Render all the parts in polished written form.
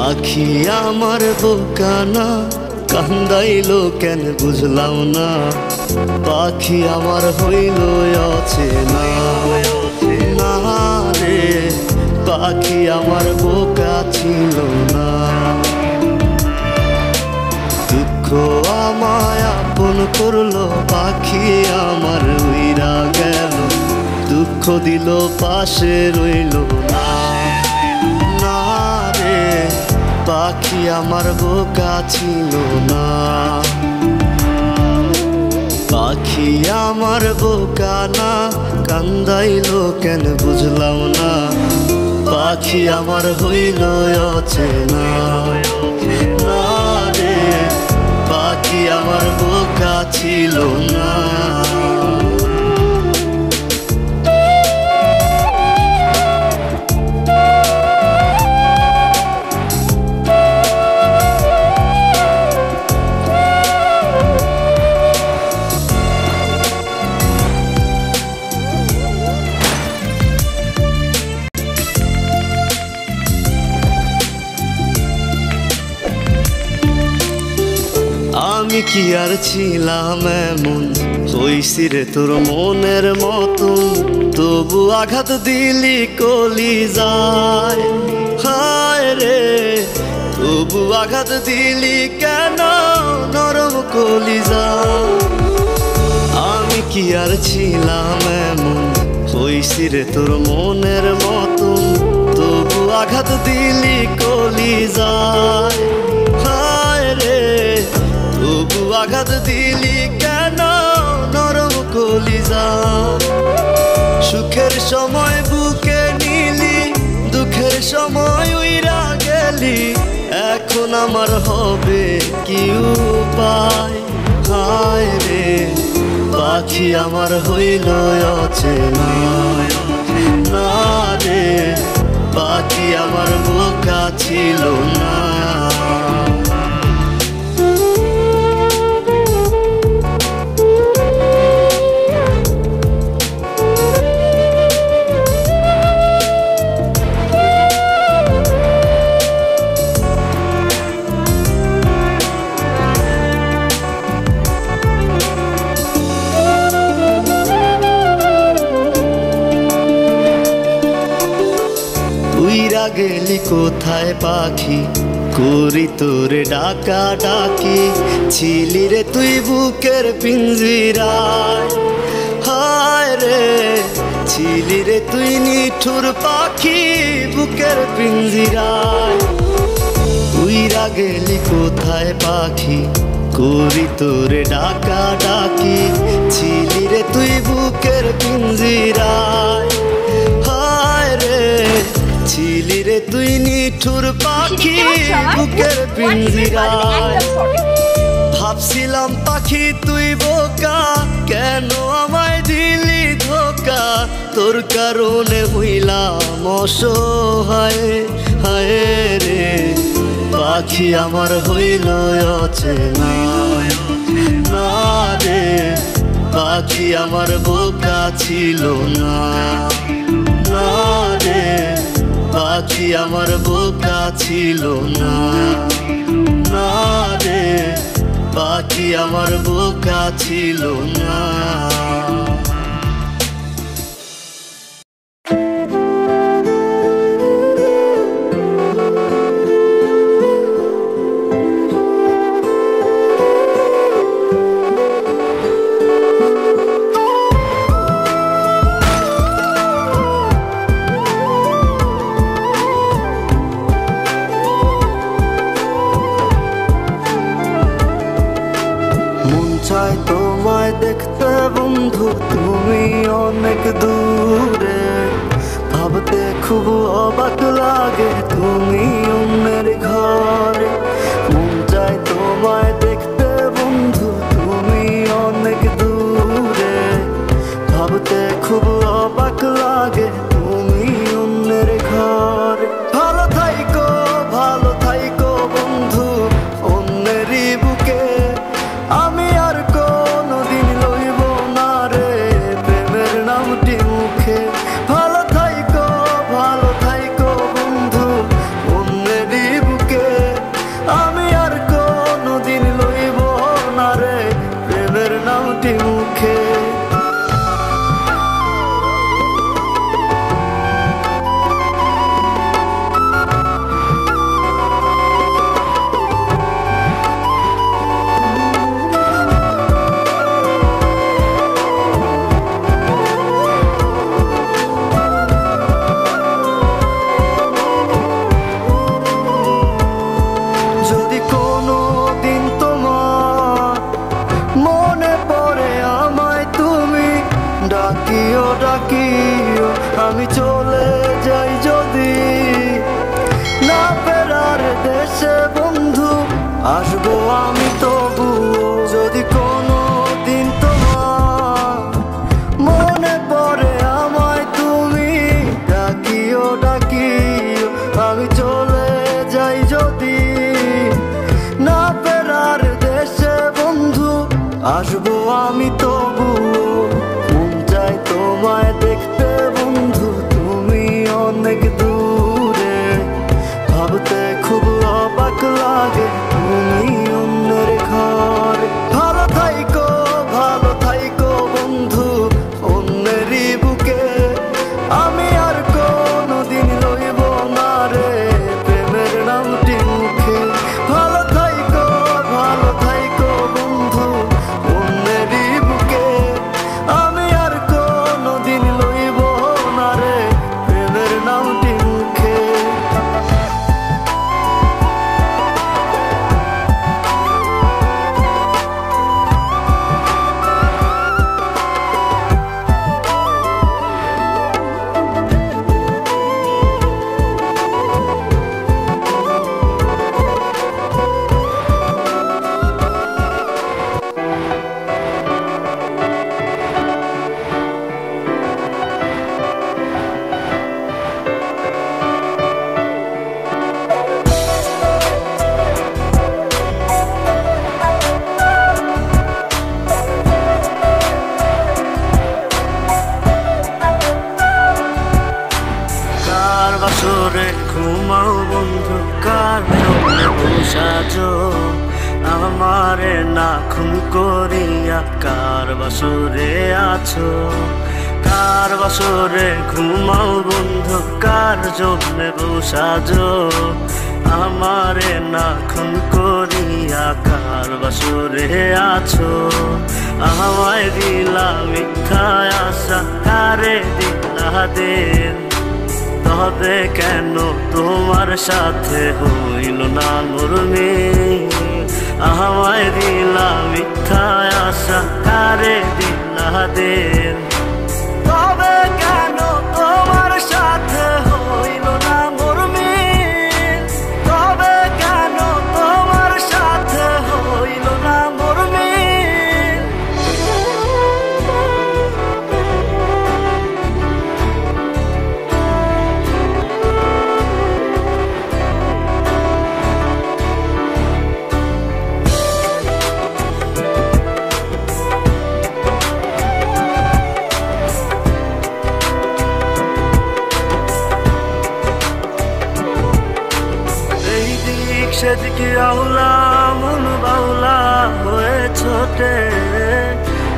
পাখি আমার বোকানা কান্দাইলো কেন বুঝলাম না, পাখি আমার হইল অচেনা। না রে পাখি আমার বোকা ছিল না, দুঃখ আমায় আপন করলো, পাখি আমার উইরা গেল, দুঃখ দিল পাশে রইল না। না রে পাখি আমার বোকা ছিল না, পাখি আমার বোকা না কান্দাইলো কেন বুঝলাম না, পাখি আমার হইল অচেনা। না রে পাখি আমার বোকা ছিল না। আমি কি আর ছিলাম এমন, হইছি রে তোর মনের মতন, তবু আঘাত দিলি কলিজায়। হায় রে তবু আঘাত দিলি কেন নরম কলিজায়। আমি কি আর ছিলাম এমন, হইছি রে তোর মনের মতন, তবু আঘাত দিলি কলিজায়। হায় রে তবু আঘাত দিলি কেন নরম কলিজায়। সুখের সময় বুকে নিলি, দুঃখের সময় উইরা গেলি, এখন আমার হবে কি উপায়। হায় রে পাখি আমার হইল অচেনা। না রে পাখি আমার বোকা ছিল না। গেলি কোথায় পাখি, করি তোরে ডাকা ডাকি, ছিলি রে তুই বুকের পিঞ্জিরায়। হায় রে ছিলি রে তুই নিঠুর পাখি বুকের পিঞ্জিরায়। উইরা গেলি কোথায় পাখি, করি তোরে ডাকা ডাকি, ছিলি রে তুই বুকের পিঞ্জিরায়। হায় রে ছিলি রে তুই নিঠুর পাখি বুকের পিঞ্জিরায়। ভাবছিলাম পাখি তুই বোকা, কেন আমায় দিলি ধোকা, তোর কারণে হইলাম অসহায়। হায় রে পাখি আমার হইল অচেনা। না রে পাখি আমার বোকা ছিল না। না রে পাখি আমার বোকা ছিল না। না রে পাখি আমার বোকা ছিল না। তোমায় দেখতে বন্ধু তুমি অনেক দূরে, ভাবতে খুব অবাক লাগে তুমি অন্যের ঘরে। মন চায় তোমায় দেখতে বন্ধু তুমি অনেক দূরে, ভাবতে খুব অবাক লাগে তুমি অন্যের ঘরে। ভালো থাইকো বন্ধু অন্যেরই বুকে, আমি আর কোনদিন লইব না রে প্রেমের নামটি মুখে। ভালো থাইকো বন্ধু অন্যেরই বুকে, ডাকিও আমি চলে যাই যদি না ফেরার দেশে বন্ধু আসবো আমি তবুও যদি কোনো দিন তোমার মনে পড়ে আমায় তুমি ডাকিও ডাকিও আমি চলে যাই যদি না ফেরার দেশে বন্ধু আসবো আমি তবুও মন চাই তোমায় দেখতে বন্ধু তুমি অনেক দূরে ভাবতে খুব অবাক লাগে তুমি অন্যের ঘরে ভালো থাইকো বন্ধু অন্যেরই বুকে আমি আর কোনোদিন লইব না রে প্রেমের নামটি মুখে ভালো থাইকো বন্ধু অন্যেরই বুকে আমি আর কোনোদিন লইব না রে প্রেমের নামটি মুখে বাসরে ঘুমাও বন্ধু কার সাজো আমারে না খুন করিয়া কার বাসরে আছো কার বাসরে ঘুমাও বন্ধু কার জন্য সাজো আমারে না খুন করিয়া কার বাসরে আছো আমায় দিলা মিথ্যা আশা কারে দিলা দিন তবে কেন তোমার সাথে হইল না মুরমি আমায় দিলা মিথ্যা আশা কারে দিলা দিন তবে কেন তোমার সাথে হইল না মুরমি তবে কেন তোমার সাথে হইল না মুরমি সেদিকে আউলা মন বাউলা হয়ে ছোটে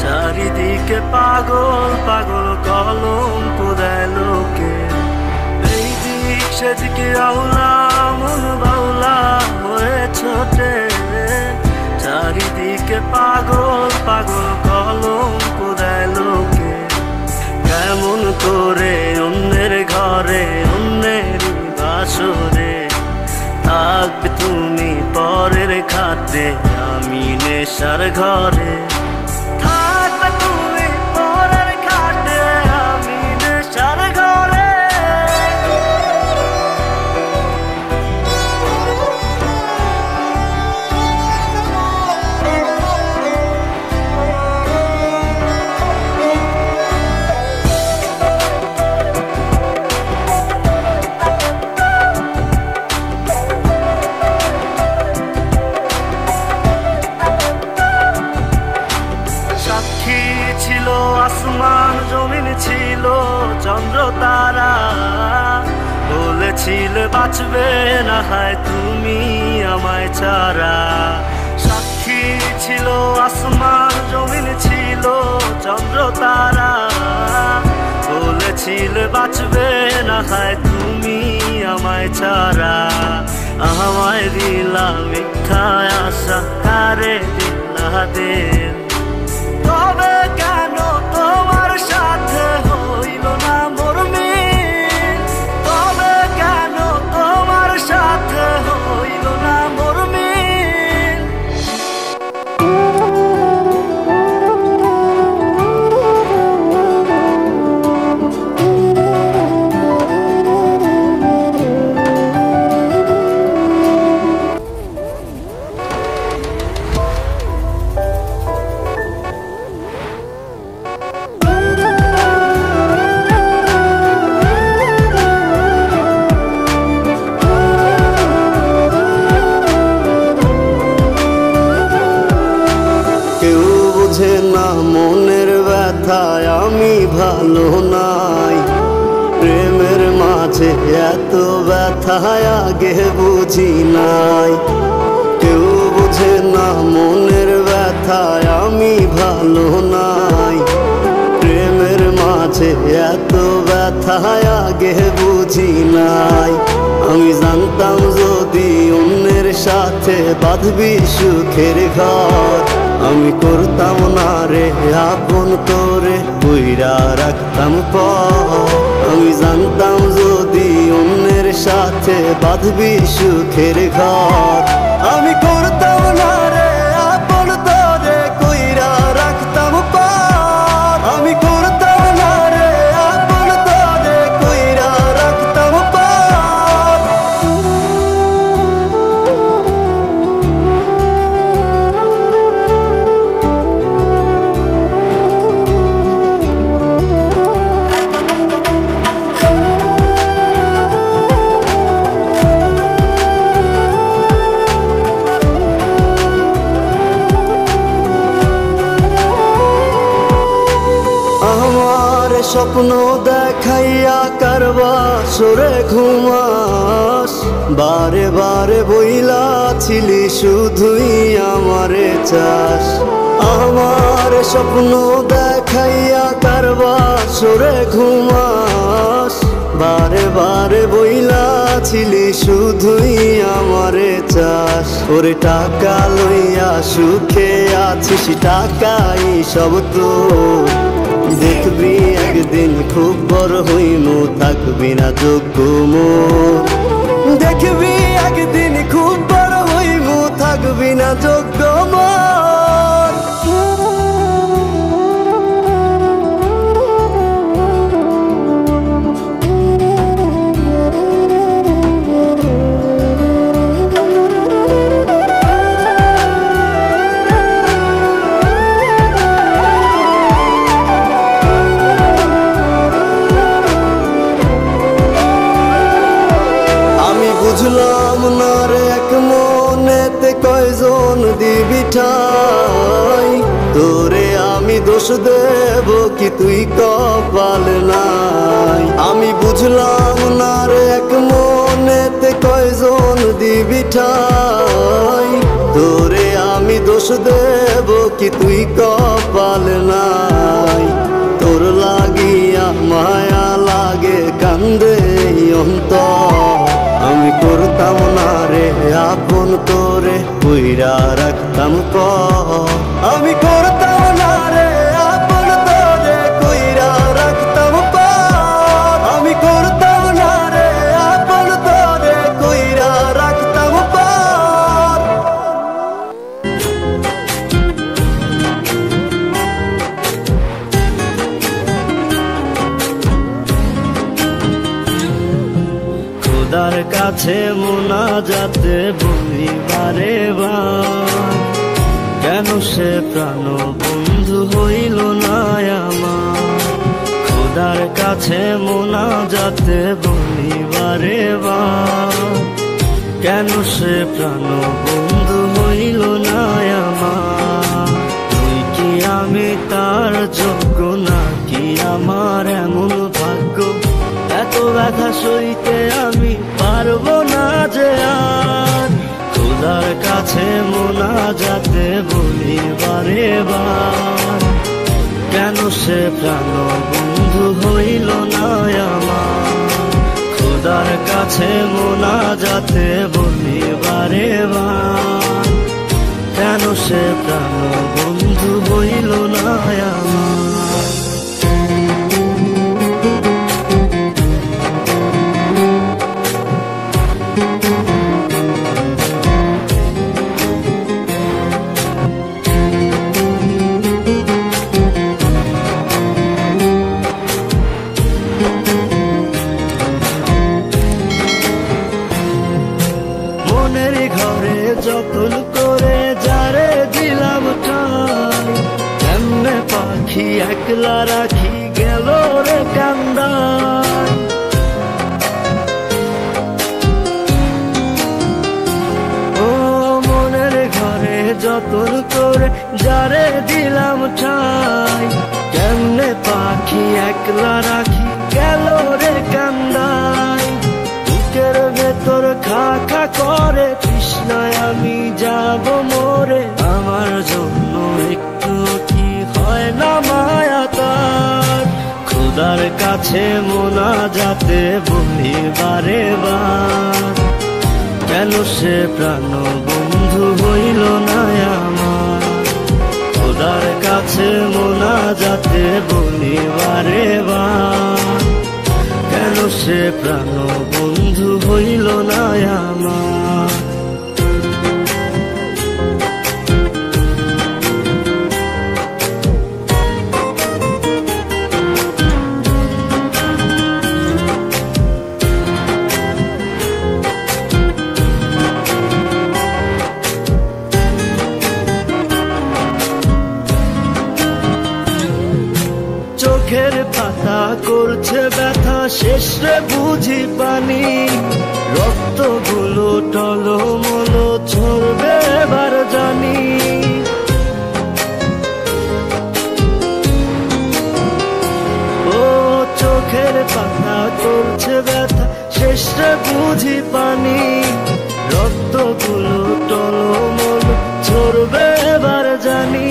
চারিদিকে পাগল পাগল কলঙ্ক দেয় লোকে এই দিক সেদিকে আউলা মন বাউলা হয়ে ছোটে চারিদিকে পাগল পাগল কলঙ্ক দেয় লোকে কেমন করে অন্যের ঘরে অন্যের বাসরে থাকবে তুমি পরের খাতে আমি নেশার ঘরে থাকবে তুমি পরের খাতে আমি নেশার ঘরে আসমান জমিন ছিল চন্দ্র তারা বলেছিলে বাঁচবে না হয় তুমি আমায় ছাড়া সাক্ষী ছিল আসমান জমিন ছিল চন্দ্র তারা বলেছিলে বাঁচবে না হয় তুমি আমায় ছাড়া আমায় দিলা মিথ্যা আশা কারে দিলা দিন তবে কেন তোমার সাথে হইল না মোর মিল তবে কেন তোমার সাথে হইল না মোর মিল ব্যথায় আমি ভালো নাই। প্রেমের মাঝে এত ব্যথায় আগে বুঝি নাই। কেউ বুঝে না মনের ব্যথায় আমি ভালো নাই। প্রেমের মাঝে এত ব্যথায় আগে বুঝি নাই। আমি জানতাম যদি অন্যের সাথে বাঁধবি সুখের ঘর, আমি করতাম না রে আপন করে কইরা রাখতাম পর। আমি জানতাম যদি অন্যের সাথে বাঁধবি সুখের ঘর, আমি করতাম না রে আপন করে কইরা রাখতাম পর। আমি করতাম না রে আপন করে কইরা রাখতাম পর। আমার স্বপ্ন দেখাইয়া কারবা সরে ঘুমাস, বারে বারে বইলা ছিলি শুধুই আমারে চাস। আমার স্বপ্ন দেখাইয়া কারবা সরে ঘুমাস, বারে বারে বইলা ছিলি শুধুই আমারে চাস। ওরে টাকা লইয়া সুখে আছিস, টাকাই সব তো দেখবি একদিন খুব বড় হইমু, থাকবি না যোগ্য মোর। দেখবি একদিন খুব বড় হইমু, থাকবি না যোগ্য মোর। বুঝলাম না রে এক মনেতে কয়জন দিবি ঠাই, তোরে আমি দোষ দেব কি তুই কপাল নাই। আমি বুঝলাম না রে এক মনেতে কয়জন দিবি ঠাই, তোরে আমি দোষ দেব কি তুই কপাল নাই। তোর লাগিয়া মায়া লাগে কান্দে অন্তর, আমি করতাম না রে আপন করে কইরা রাখতাম পর। আমি করতাম না রে আপন করে কইরা রাখতাম পর। আমি করতাম না রে আপন করে কইরা রাখতাম পর। খোদার কাছে মোনাজাতে বলি বারে বার, কেন সে প্রাণ বন্ধু হইল না আমার। খোদার কাছে মোনাজাতে বলি বারে বার, কেন সে প্রাণ বন্ধু হইল না আমার। তুই কি আমি তার যোগ্য নাকি আমার এমন ভাগ্য, এত ব্যথা সইতে আমি পারবো না যে আর। খোদার কাছে মোনাজাতে বলি বারে বার, কেন সে প্রাণ বন্ধু হইল না আমার। খোদার কাছে মোনাজাতে বলি বারে বার, কেন সে প্রাণ বন্ধু হইল না আমার। মনের ঘরে যতন করে যারে দিলাম ঠাই, কেমনে পাখি একলা রাখি গেল রে কান্দায়। ও মনের ঘরে যতন করে যারে দিলাম ঠাই, কেমনে পাখি একলা রাখি গেল রে কান্দাই, বুকের ভেতর খা খা করে তৃষ্ণায় আমি যাব মরে। আমার জন্য একটু কি হয় না মায়া তার, খোদার কাছে মোনাজাতে বলি বারে বার, কেন সে প্রাণ বন্ধু হইল না আমার। খোদার কাছে মোনাজাতে বলি বারে বার, কেন সে প্রাণ বন্ধু হইল না আমার। চোখের পাতা করছে ব্যথা, শেষ রে বুঝি পানি, রক্তগুলো টলমলো ঝরবে এবার জানি। ও চোখের পাতা করছে ব্যথা, শেষ রে বুঝি পানি, রক্তগুলো টলমলো ঝরবে এবার জানি।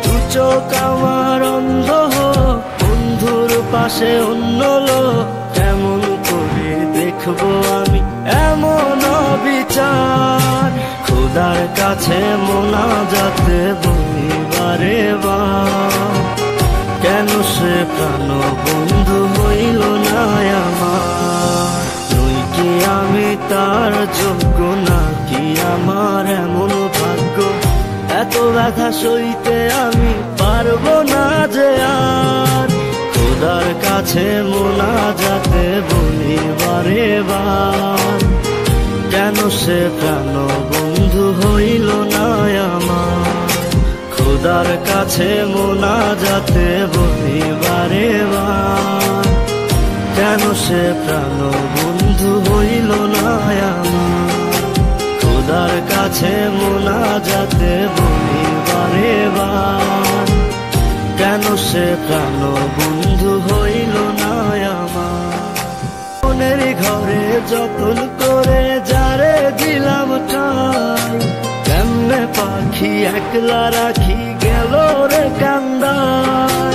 দু চোখ আমার অন্ধ হোক, বন্ধুর পাশে অন্য লোক, কেমন করে দেখবো আমি এমন বিচার। খোদার কাছে মোনাজাতে বলি বারে বার, কেন সে প্রাণ বন্ধু হইল না আমার। নই কি আমি তার যোগ্য, নাকি আমার এমন ভাগ্য, এত ব্যথা সইতে আমি পারবো না যে আর। খোদার কাছে মোনাজাতে বলি বারে বার, কেন সে প্রাণ বন্ধু হইল না আমার। খোদার কাছে মোনাজাতে বলি বারে বার, কেন সে প্রাণ বন্ধু হইল না আমার। খোদার কাছে মোনাজাতে বলি বারে বার, কেন সে প্রাণ বন্ধু হইল না আমার। মনের ঘরে যতন করে যারে দিলাম ঠাই, কেমনে পাখি একলা রাখি গেল রে কান্দাই।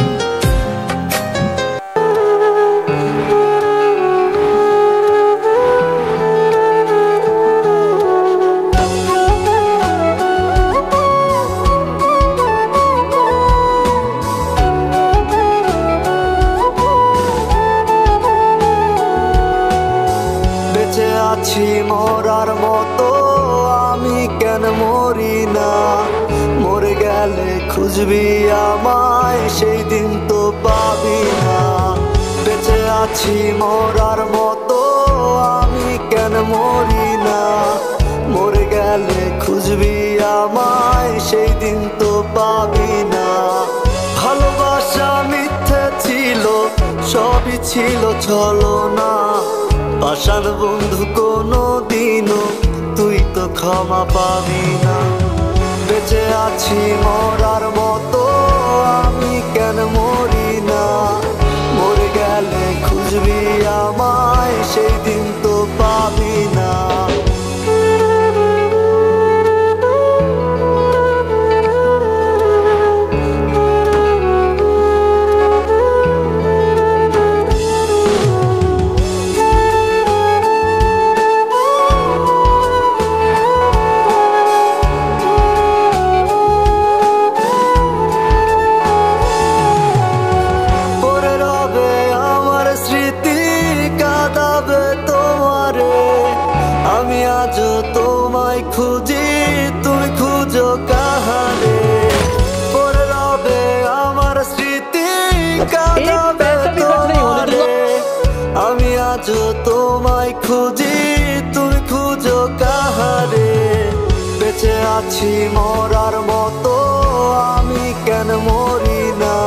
বেঁচে আছি মরার মতো আমি, কেন মরি না। মরে গেলে খুঁজবি আমায়, সেই দিন তো পাবি না। বেঁচে আছি মরার মতো আমি, কেন মরি না। মরে গেলে খুঁজবি আমায়, সেই দিন তো পাবি না। ভালোবাসা মিথ্যে ছিল, সবই ছিল ছলনা। পাষাণ বন্ধু কোনো দিনও তুই তো ক্ষমা পাবি না। বেঁচে আছি মরার মতো আমি, কেন মরি না। মরে গেলে খুঁজবি আমায়, সেই দিন তো পাবি না। আমি আজ তোমায় খুঁজি, তুমি খুঁজো কাহারে। পরে রবে আমার স্মৃতি, কাঁদাবে তোমারে। আমি আজ তোমায় খুঁজি, তুমি খুঁজো কাহারে। বেঁচে আছি মরার মতো আমি, কেন মরি না।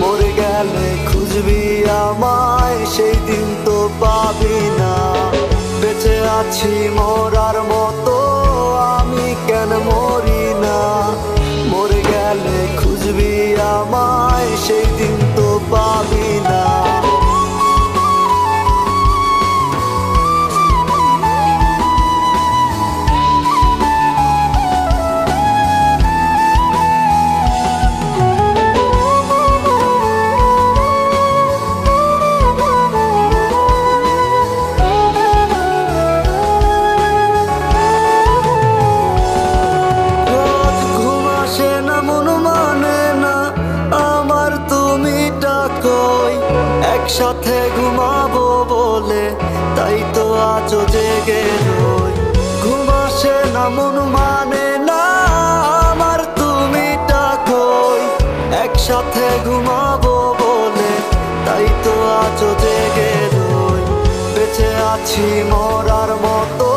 মরে গেলে খুঁজবি আমায়, সেই দিন তো পাবি না। বেঁচে আছি মরার মতো আমি, কেন মরি না। মরে গেলে খুঁজবি আমায়, সেই দিন একসাথে ঘুমাবো বলে তাই তো আজও জেগে রই। ঘুম আসে না মন মানে না আমার তুমি কই। একসাথে ঘুমাবো বলে তাই তো আজও জেগে রই। বেঁচে আছি মরার মতো